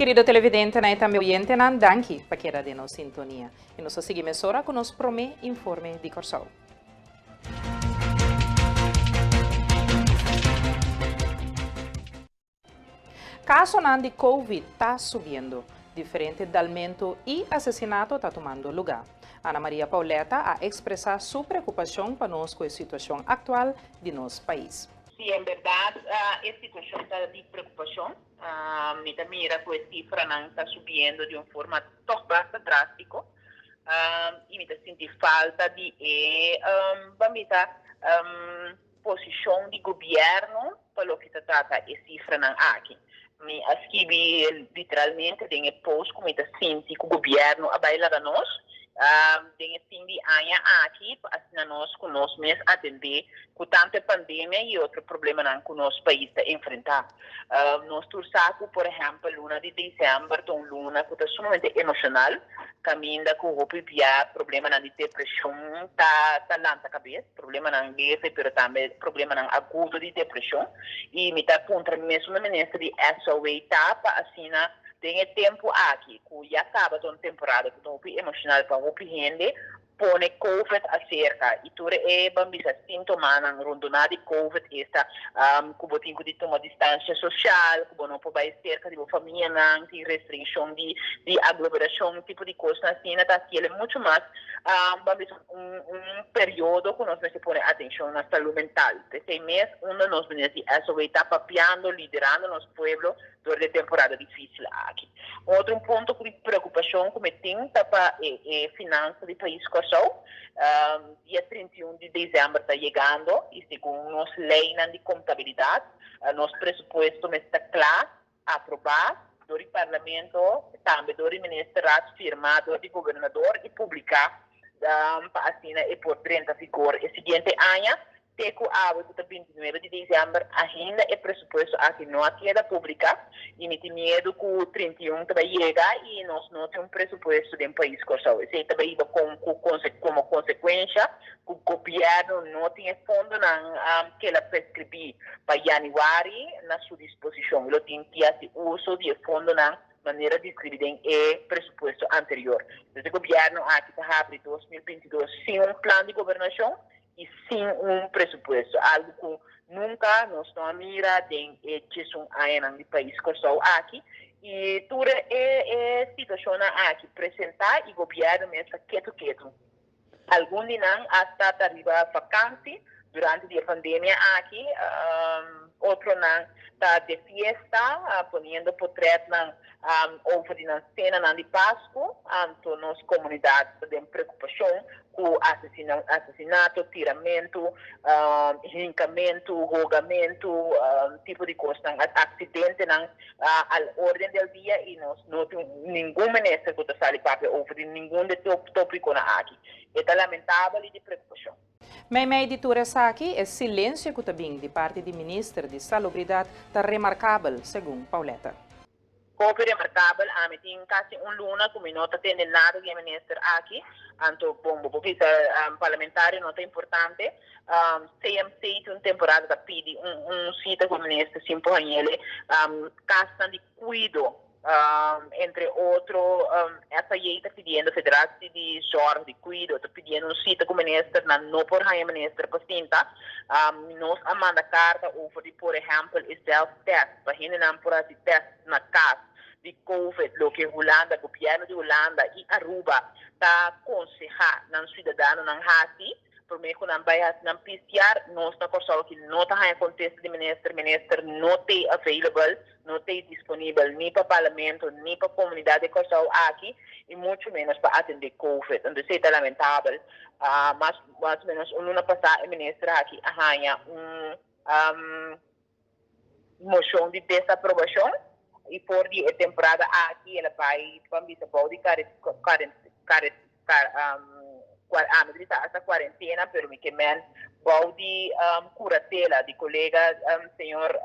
Querido televidente, e também oyente, danke para querer de nos sintonia. E nos seguimos agora com nos promê informe de Corsol. Caso de Covid está subindo. Diferente de aumento e assassinato está tomando lugar. Ana Maria Pauleta a expressar sua preocupação para nós com a situação atual de nosso país. Sim, em verdade, a situação está de preocupação. Me mira que a cifra não está subindo de uma forma tão bastante drástica. E me senti falta de posição de governo para o que se trata a cifra não aqui. Me escrevi literalmente tem post como me senti que o governo a bailar a nós. Tem fim de ano aqui, assim nós com nós mesmos atender com tanta pandemia e outro problema não que o nosso país está enfrentar. Nós torçamos, por exemplo, luna de dezembro, então luna que está sumamente emocional, caminha com o problema de depressão, tá lá na cabeça, problema não leve, mas também problema não agudo de depressão, e me está contra mesmo a ministra de SOA etapa, assim tem tempo aqui, que já acaba de uma temporada que estou emocional para o gente, põe COVID acerca. E tudo é bambisa sintoma ng rondona de COVID esta, que tem que tomar distância social, que não pode cerca de família não, de restrição de aglomeração, tipo de coisa assim, tá aqui muito mais, bambisa período que nós se põe atenção na saúde mental. Esse mês, nós meninos essa está papiando, liderando nosso povo durante a temporada difícil aqui. Outro ponto de preocupação que tem para finanças do país Kosovo, dia 31 de dezembro está chegando e segundo nossa lei de contabilidade, nosso presupuesto está claro, aprovado do parlamento, também do ministro firmado do governador e publicado para assinar e por 30 vigor. E seguinte ano, teco a 29 de dezembro ainda é presupuesto aqui não aqui da pública e me tem medo que o 31 também chega e nós não temos presupuesto de um país Kosovo. Isso também como consequência que o governo não tem fundo que ela prescrevi para janeiro na sua disposição. Ele tem que fazer uso de fundo na maneira de escrever em presupuesto anterior. Então, o governo aqui está abrindo 2022 sem um plano de governação e sem um presupuesto, algo que nunca nós estamos a mirar em gestão ainda no país Kosovo aqui, e tudo é situação aqui, apresentar e o governo mesmo quieto. Alguns de nós hasta arriba vacante durante a pandemia aqui, outro não está de festa, ponendo portretos over na cena de Páscoa, então nossa comunidade tem preocupação com assassinato, tiramento, rincamento, rogamento, tipo de coisa, acidente à ordem do dia e nós não temos nenhum ministro que está salindo over nenhum de tópico aqui. É lamentável e de preocupação. Minha editora aqui é silêncio que também de parte do ministro de Salubridade está remarcável, segundo Pauleta. Pouco remarcável, tem quase luna que não está tendo nada de ministro aqui, então, porque parlamentar não é importante, CMC tem uma temporada que pede sítio com o ministro simplesmente ele, casa de cuidado. Entre outros, essa aí está pedindo a Federação de Jorge de Cuido, está pedindo sítio com o ministro, não por aí o ministro pacienta, nós manda carta over, por exemplo, o self-test, para gente não por esse teste na casa de COVID, lo que Holanda, o governo de Holanda e Aruba está aconselhando os cidadãos não assim, por meio que não vai não PCR, nós na Kosovo que não está em contexto de ministro não tem available, não tem disponível nem para o parlamento, nem para a comunidade de Kosovo aqui, e muito menos para atender COVID. Então, isso é lamentável. Mais ou menos, no ano passado, o ministro aqui arranha moção de desaprovação, e por a temporada aqui, ela vai pode essa quarentena, pero me quemen Baudi curatela de colega senhor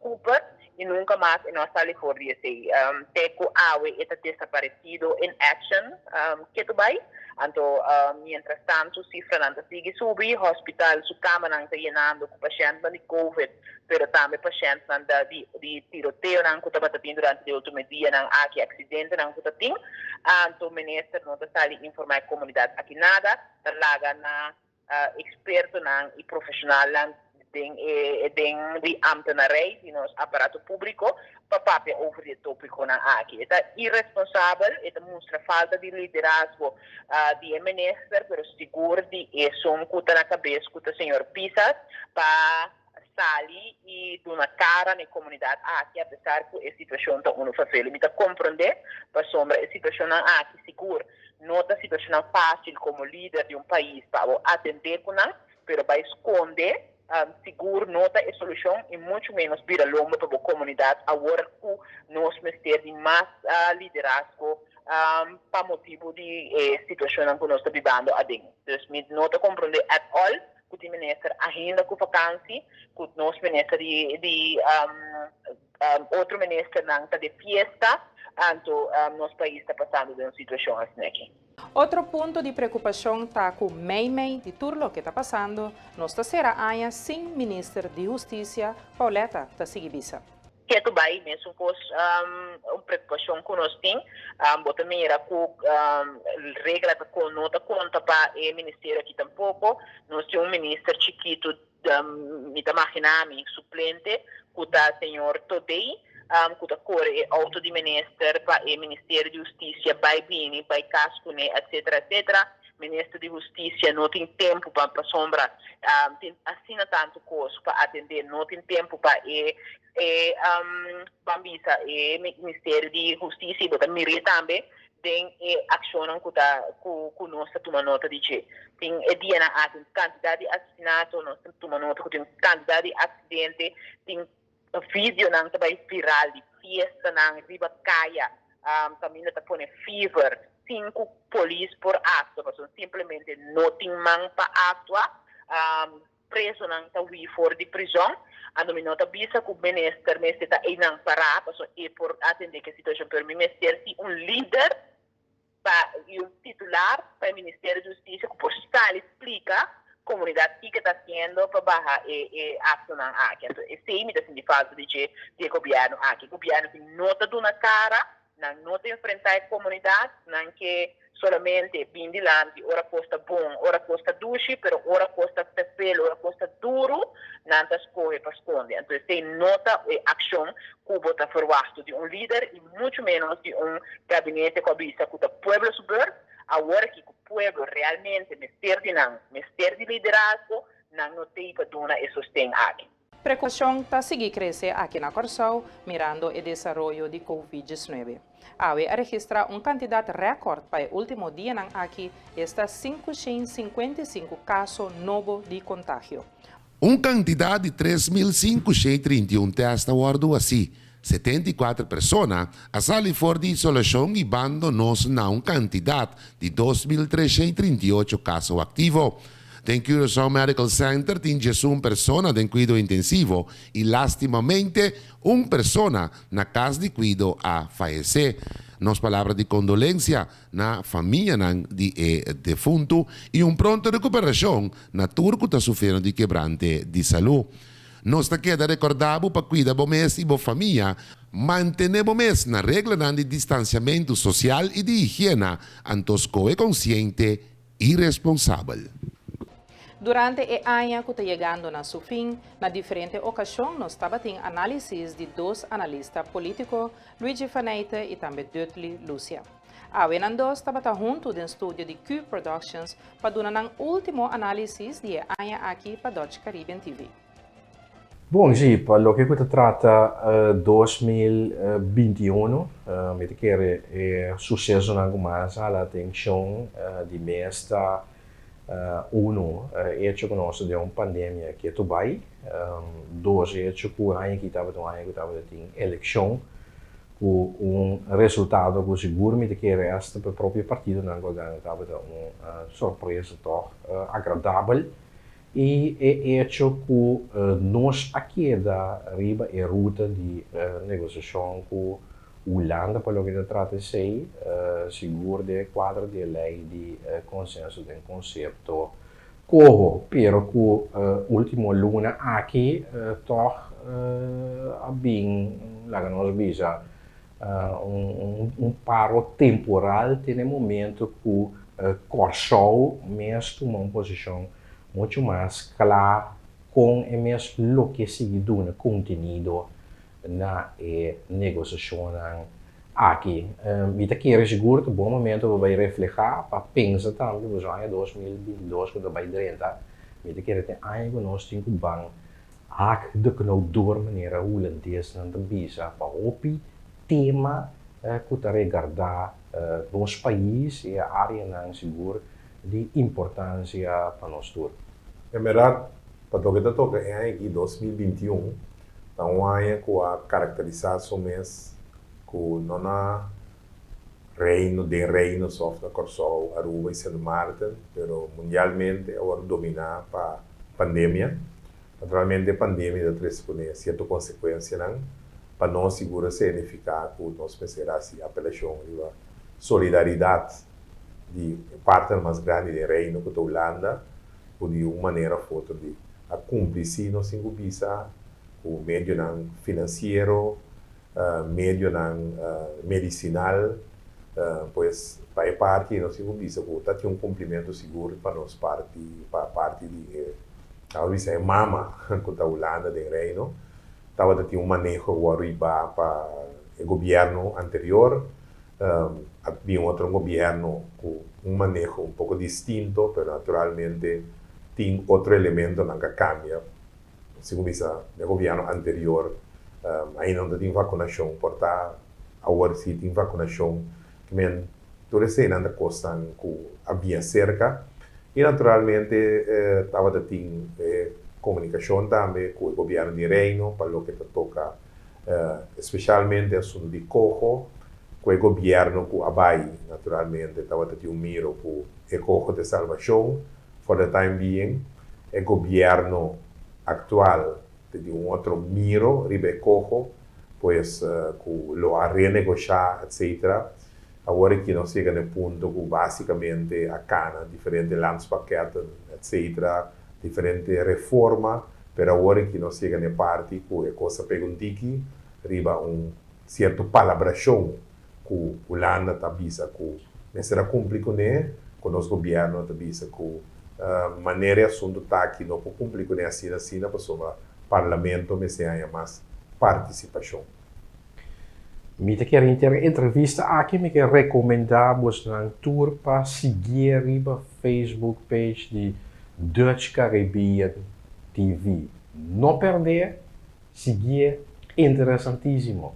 Cooper e nunca mais em nossa Califórnia sei teco awe está desaparecido em action que tu vai então mientras tanto cifra não sigue subir hospital su cama não está llenando com pacientes de COVID pero também pacientes não de tiroteio não que está batendo durante o último dia não há que acidente não que está tendo então o ministro não está ali informar a comunidade aqui nada está lá na experto e profissional den de ambtenarij in ons apparaat público para over dit tópico na aqui. É irresponsável, mostra falta de liderazgo de minister, pero seguro de som que na cabeça que o senhor Pisas para sair e dar uma cara na comunidade aqui, apesar que a situação está uno fácil. Me compreender, para sombra a situação aqui seguro. Não é situação fácil como líder de país para atender com nós, pero vai esconder seguro não é a solução e muito menos vira lomba para a comunidade agora que nós precisamos de mais liderazgo para motivo de situação que nós estamos vivendo adentro. Então, não está compreender at all que o ministro agenda com vacância, que nós ministro de outro ministro não está de festa, então nosso país está passando de uma situação assim aqui. Outro ponto de preocupação está com o meio de tudo o que está passando. Nós será ainda sem ministro de Justiça, Pauleta da Sigibisa. Que tu vai mesmo com uma preocupação que nós temos, também era com regra que não está conta para o ministério aqui tampouco. Nós temos ministro chiquito, me imaginar, suplente, que está senhor Todei. Que corre auto de ministro para o Ministério de Justiça, vai vir, vai cascune, etc, etc. Ministro de Justiça não tem tempo para sombra, assina tanto coisa para atender, não tem tempo para bambisa, o Ministério de Justiça, e também também tem ação que nós tomamos nota de que tem dia na quantidade de assassinatos, nós tomamos nota que tem quantidade de acidentes, tem vídeo não também viral de festa não riba caia também está pondo fever 5 polícia por ato simplesmente não tem mão para atuar preso não está fora de prisão a não está visa que o ministro está aí não parar e por atender que a situação para mim ser líder para o titular para o Ministério da Justiça que por estar explica comunidade que está sendo para barrar a ação aqui. Então, esse é me falta de governo aqui. O governo que não está dando cara, não está enfrentar a comunidade, não que solamente vim de lá, ora custa bom, ora custa duche, mas ora custa pelo, ora custa duro, não está escolhe para esconder. Então, tem nota e ação que está forward de líder e muito menos de gabinete que avisa que o povo subir, agora que o povo realmente mistério de liderazgo, não tem para dar e sustém aqui. Preocupação está seguir crescer aqui na Corsol, mirando o desenvolvimento de Covid-19. A registrar quantidade recorde para o último dia aqui, está 555 casos novos de contágio. Quantidade de 3.531 testes guardo assim. 74 pessoas a salir fora de isolação e bando-nos na quantidade de 2.338 casos ativos. Tem Curaçao Medical Center tem 1 pessoa em cuidado intensivo e, lastimamente, 1 pessoa na casa de cuidado a falecer. Nas palavras de condolência na família de defunto e pronta recuperação na turma que está sofrendo de quebrante de saúde. Nós queda recordado para cuidar do mês e da família, manter o mês na regra de distanciamento social e de higiene, antos é consciente e responsável. Durante o ano que está chegando na seu fim, na diferente ocasiões, nós estamos tendo análises de 2 analistas políticos, Luigi Faneite e também Dutli Lúcia. A Wenandos estava junto do estúdio de Q Productions para dar um último análise de ano aqui para Dutch Caribbean TV. Bom, para o que se trata 2021, me quer sucesso na massa a atenção de mesta uno hecho que nós de pandemia que tu vai, 2 hecho que aí que estava tem eleição, com resultado que seguro me quer resta para o próprio partido não governo estava surpresa toch agradável. e é hecho que nós aqui da riba é ruta de negociação com Holanda, para o que se trata de ser, seguro de quadro de lei de consenso de conceito corro, pero que último luna aqui toch bem, lá que nós visa paro temporal tem momento que Corsol mesmo toma uma posição muito mais clara com o mesmo que seguido no conteúdo na negociação aqui. E daqui é seguro que bom momento vai refletir para pensar também que já é 2022 que vai 30. E daqui tem algo nós temos que bang de que não door maneira holandês não bisa para opi tema que está regardar nos países e a área não seguro de importância para nós todos. É verdade, para o que está tocando em 2021, é um ano que a caracterização mês que não há reino só na Corsol, Aruba e São Martin, mas mundialmente agora dominar para a pandemia. Naturalmente, a pandemia tem certa consequência, não? Para nós segura significa que nós pensamos a apelação de solidariedade de parte mais grande do reino que a Holanda, que de uma maneira foto de a cumprir se nós visa o meio não financeiro, meio não medicinal, pois para parte nós visa que tem cumprimento seguro para nós parte de talvez é mama que a Holanda do reino estava tendo manejo agora para o governo anterior, havia outro governo com manejo pouco distinto, mas naturalmente tem outro elemento que cambia. Segundo o governo anterior, ainda não tem vacinação, portanto, agora sim tem vacinação, que toda essa ainda costa que havia cerca, e naturalmente estava tendo comunicação também com o governo de reino, para o que toca, especialmente o assunto de cojo, com o governo que abai, naturalmente, estava tendo miro com o cojo de salvação, for the time being, o governo atual tem outro miro, ribe cojo, pois que lo a renegociar, etc. Agora que nós chegamos no ponto que basicamente a cana, diferentes landspaquetes, etc., diferente reforma, mas agora que nós chegamos na parte que a coisa perguntique, riba certo palabração que a Holanda está visa que não será cumprir com ele, que o nosso governo está visa que maneira assunto está aqui não pode cumprir com ele assim, para o parlamento, mas há mais participação. Me quer entrevista aqui, me quer recomendar uma tour para seguir a Facebook page de Dutch Caribbean TV. Não perder, seguir, interessantíssimo.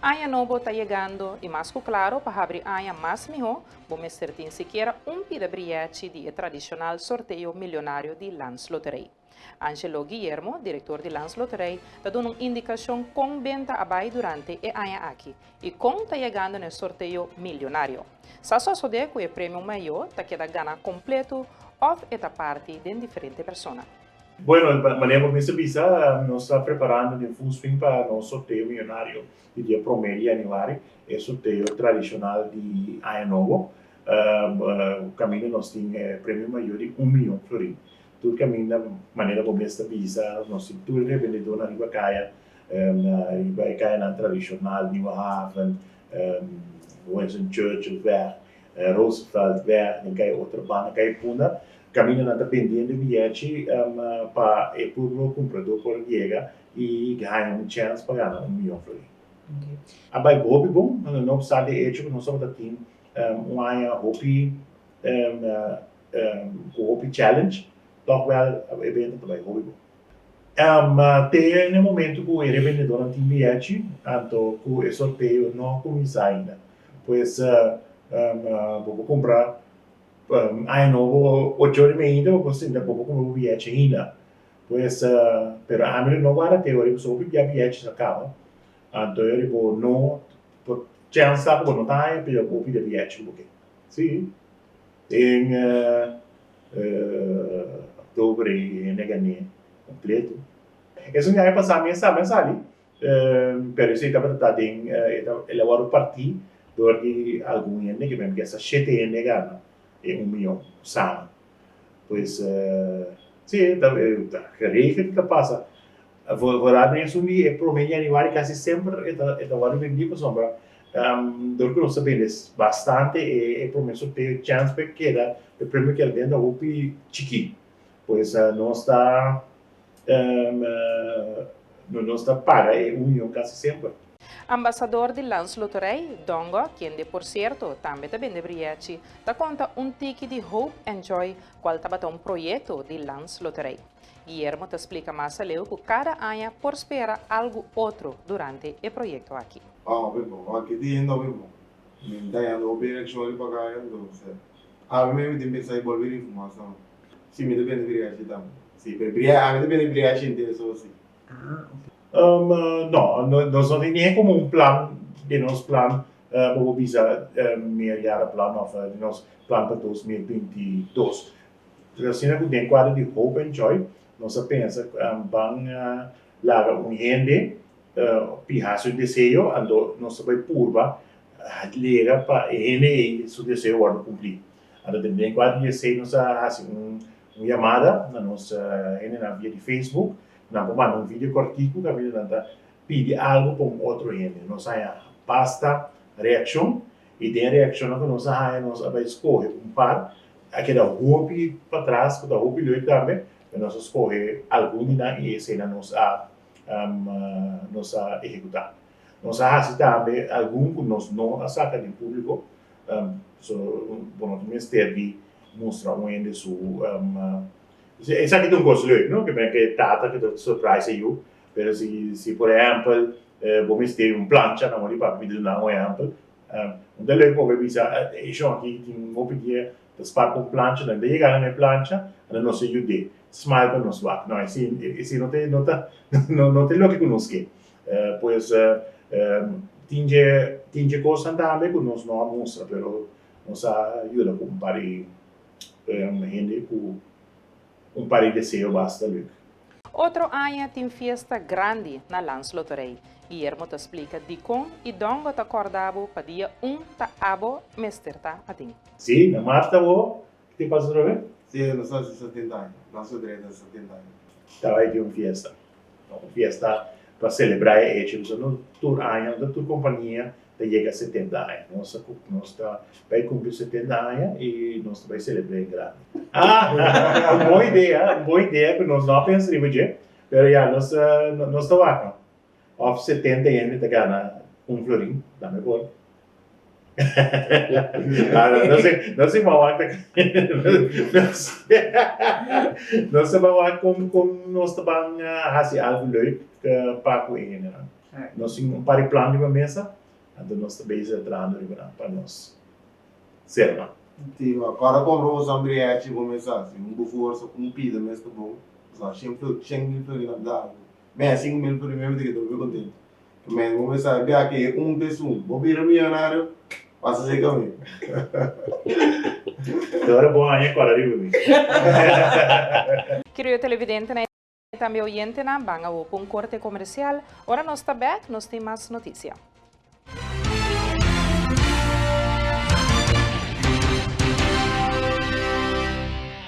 Ano novo está chegando e mais que claro, para abrir ano mais melhor, vamos ter sequer pida bilhete de tradicional sorteio milionário de Lance Loteria. Angelo Guillermo, diretor de Lance Loteria, está dando uma indicação com venda abai durante o ano aqui e com está chegando no sorteio milionário. Só de que o prêmio maior está queda ganha completo ou esta parte de diferentes pessoas. Bueno, de maneira como você visa, nós estamos preparando de full swing para o sorteio milionário de dia 1º de janeiro, é o sorteio tradicional de Ano Novo. O caminho nós temos prêmio maior de 1 milhão de florins. Tudo caminho da maneira como você visa, nós temos tudo revendedor na Riba Caia, na tradicional, New Haven, Winston Churchill, Roosevelt, em que outra banda, que puna. Caminho na dependendo do bilhete para o público comprador por chegar e ganhar uma chance para ganhar 1 milhão de florins. A vai bom, não obstante hecho que nós somos aqui hopi challenge, toch wel o evento também hopi bom. Tem no momento que o revendedor não tem bilhete, então que o sorteio não começa ainda, pois vou comprar Ano Novo 8 horas ainda, você ainda pode comprar o bilhete ainda. Pois, pero a mim não vai ter, eu só pedir bilhete na cama. Então eu vou não, por chance que não tá, eu vou pedir bilhete porque, sim, tem outubro e negane completo. Isso já é passar mensagem ali. Pero isso estava tratado em elaborar o partido do que algum gente que mesmo que essa 7 gente gana é 1 milhão sama. Pois sim, tá que passa. Verdade assumir é promedio aniversário quase sempre é hora de vir para sombra. Do que nós sabemos bastante é promessa ter chance para que o prêmio que ele vende o chiqui. Pois não está não está paga é 1 milhão quase sempre. Ambassador de Lance Loterei, Dongo, quem de por certo também de Briachi, dá conta tique de Hope and Joy, qual estava um projeto de Lance Loterei. Guillermo te explica mais a leu que cada ano por esperar algo outro durante o projeto aqui. Aqui dentro mesmo, daí ando bem actually para cá ando, a mim me tem pensado em envolver informação. Se me depende de Briachi também. Se a mim depende de Briachi inteiro só assim. Não, nós não temos como um plano, de nosso plano, para visar meia plano, de nosso plano para 2022. Assim, dentro do quadro de Hope and Joy, nós pensamos que vamos gente, pirraço desejo, ando nós vai purba, liga para ele seu desejo vai cumprir. Ando dentro do quadro de desejo, nós fazemos uma chamada na nossa via de Facebook. Nós mandamos vídeo curtinho, que a gente pede algo para outro gente. Nós basta reação, e tem a reação que nós vamos escolher par, aquela roupa para trás, que a roupa lhe também, nós escolher algum e esse nós executar. Nós fazemos também algum que nós não saca de público, nós temos mostrar de sua isso aqui é um gosto leuk, não? Que bem que tata que surprise you, mas se por exemplo vamos ter plancha na mão de papo de não exemplo, então leuk para ver isso aqui tem pedir das para plancha, daí chegar na plancha, e nós ajude, smile para nós lá, não esse não tem logo que nós quer, pois tinha coisa também que nós não mostra, pero nós ajuda com pari gente com par de deseo basta, Luke. Outro ano tem festa grande na Lance Loterei. Guillermo te explica de como e dongo te acordava para dia 1 ta abo mesterta a ti. Sim, na Marta o que te passa outra vez? Sim, nós somos 70 anos, nós somos 70 anos. Tá, vai ter uma festa para celebrar é tipo, no tour ano da tua companhia chega a 70 anos. Nós vai cumprir 70 anos e nós vai celebrar em grande. Boa ideia que nós não pensamos, mas já nós estamos aqui. Of 70 anos, tá ganhando florim, dá me por. Não sei mal nós vamos como nós estamos fazer algo leuk para o ano. Nós temos plano de uma mesa. Então nós também entrando para nós. Certo? Sim, agora comprou o sambriete com mensagem, força, pida, mas tá bom. Só 100 mil na dá. Bem, 5 mil por mesmo que estou bem contente. Mas vou pensar, bem aqui, pessoa, vou virar milionário, passa a ser comigo. Agora bom ano agora riu. Querido televidente, também oyente na banga um corte comercial. Ora nós está back, nós temos mais notícia.